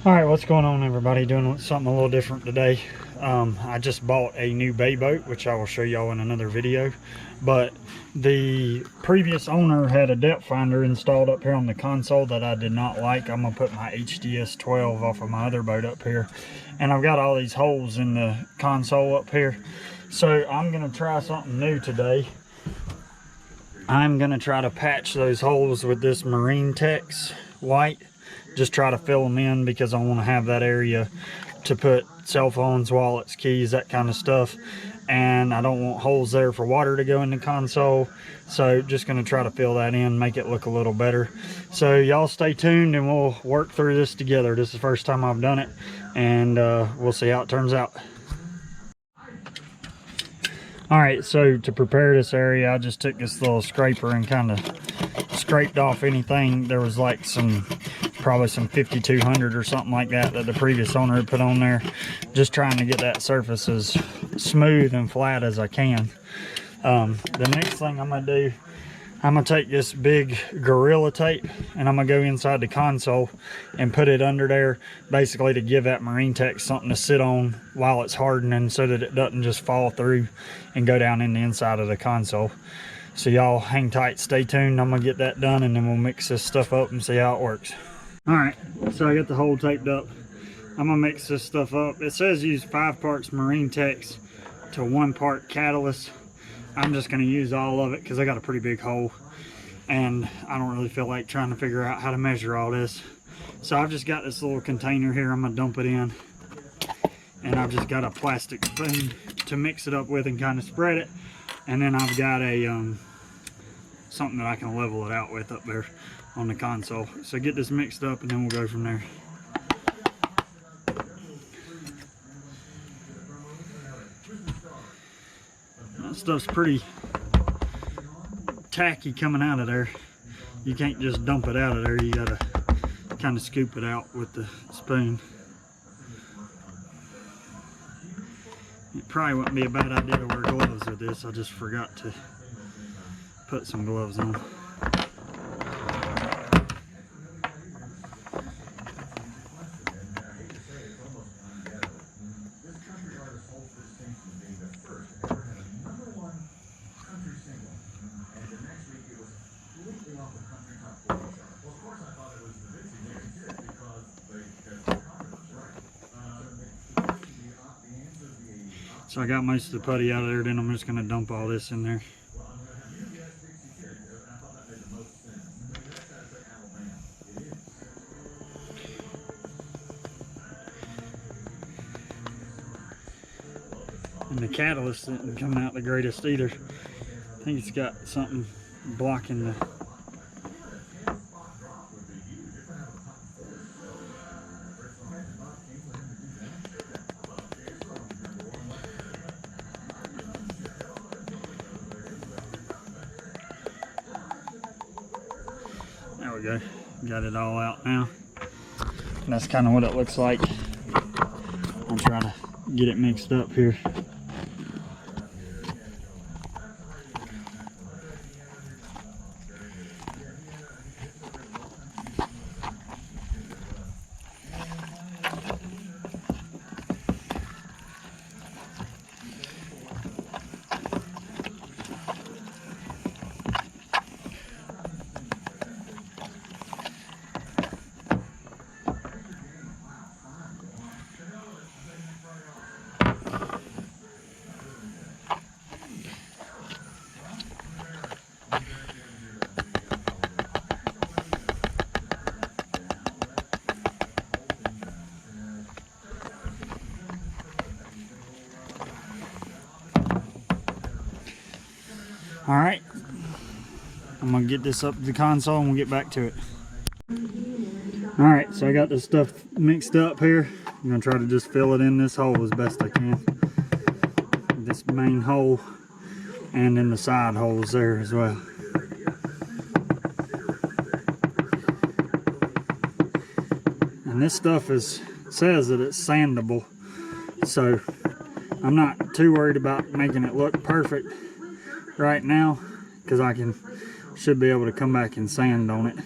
All right, what's going on, everybody? Doing something a little different today. I just bought a new bay boat, which I will show y'all in another video. But the previous owner had a depth finder installed up here on the console that I did not like. I'm gonna put my HDS 12 off of my other boat up here, and I've got all these holes in the console up here. So I'm gonna try something new today. I'm gonna try to patch those holes with this Marine-Tex white. Just try to fill them in because I want to have that area to put cell phones, wallets, keys, that kind of stuff. And I don't want holes there for water to go in the console. So just going to try to fill that in, make it look a little better. So y'all stay tuned and we'll work through this together. This is the first time I've done it, and we'll see how it turns out. All right, so to prepare this area, I just took this little scraper and kind of scraped off anything. There was like probably some 5200 or something like that the previous owner had put on there, just trying to get that surface as smooth and flat as I can. The next thing I'm gonna do, I'm gonna take this big Gorilla tape and I'm gonna go inside the console and put it under there, basically to give that MarineTex something to sit on while it's hardening, so that it doesn't just fall through and go down in the inside of the console. So y'all hang tight, stay tuned. I'm gonna get that done and then we'll mix this stuff up and see how it works. All right, so I got the hole taped up. I'm gonna mix this stuff up. It says use 5 parts MarineTex to 1 part catalyst. I'm just gonna use all of it because I got a pretty big hole and I don't really feel like trying to figure out how to measure all this. So I've just got this little container here. I'm gonna dump it in, and I've just got a plastic spoon to mix it up with and kind of spread it. And then I've got a something that I can level it out with up there on the console. So get this mixed up and then we'll go from there. That stuff's pretty tacky coming out of there. You can't just dump it out of there. You gotta kind of scoop it out with the spoon. It probably wouldn't be a bad idea to wear gloves with this. I just forgot to put some gloves on. So I got most of the putty out of there, then I'm just gonna dump all this in there. And the catalyst didn't come out the greatest either. I think it's got something blocking the... There we go. Got it all out now. And that's kind of what it looks like. I'll try to get it mixed up here. All right, I'm gonna get this up to the console and we'll get back to it. All right, so I got this stuff mixed up here. I'm gonna try to just fill it in this hole as best I can. This main hole and in the side holes there as well. And this stuff says that it's sandable, so I'm not too worried about making it look perfect right now, because I should be able to come back and sand on it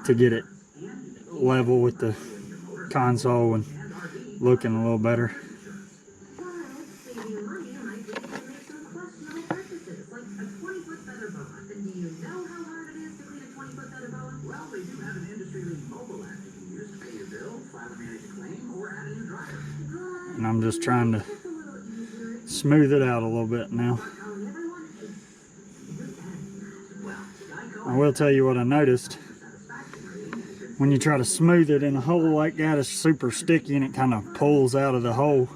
to get it level with the console and looking a little better. And I'm just trying to smooth it out a little bit now. I will tell you what I noticed. When you try to smooth it in a hole like that, it's super sticky and it kind of pulls out of the hole.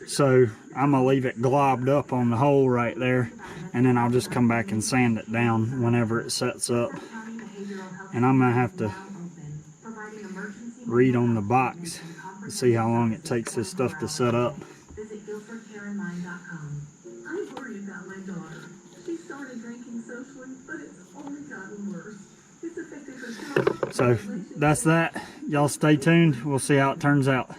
So I'm gonna leave it globbed up on the hole right there, and then I'll just come back and sand it down whenever it sets up. And I'm gonna have to read on the box to see how long it takes this stuff to set up. I'm worried about my daughter. She started drinking socially, but it's only gotten worse. It's affected her health. So that's that. Y'all stay tuned. We'll see how it turns out.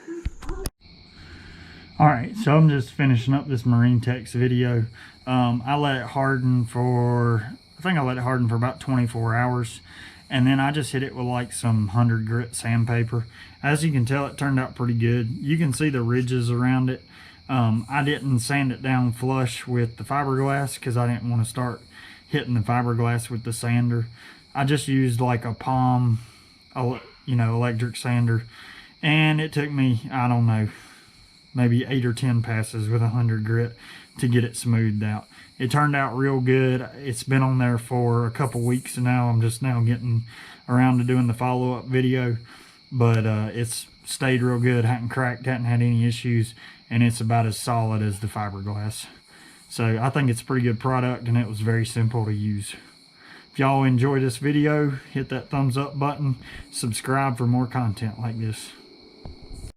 Alright, so I'm just finishing up this MarineTex video. I let it harden for, I think I let it harden for about 24 hours. And then I just hit it with like some 100 grit sandpaper. As you can tell, it turned out pretty good. You can see the ridges around it. I didn't sand it down flush with the fiberglass because I didn't want to start hitting the fiberglass with the sander. I just used like a palm, electric sander. And it took me, I don't know, maybe 8 or 10 passes with 100 grit to get it smoothed out. It turned out real good. It's been on there for a couple weeks now. I'm just now getting around to doing the follow-up video, but it's stayed real good, hadn't cracked, hadn't had any issues, and it's about as solid as the fiberglass. So I think it's a pretty good product, and it was very simple to use. If y'all enjoy this video, hit that thumbs up button, subscribe for more content like this.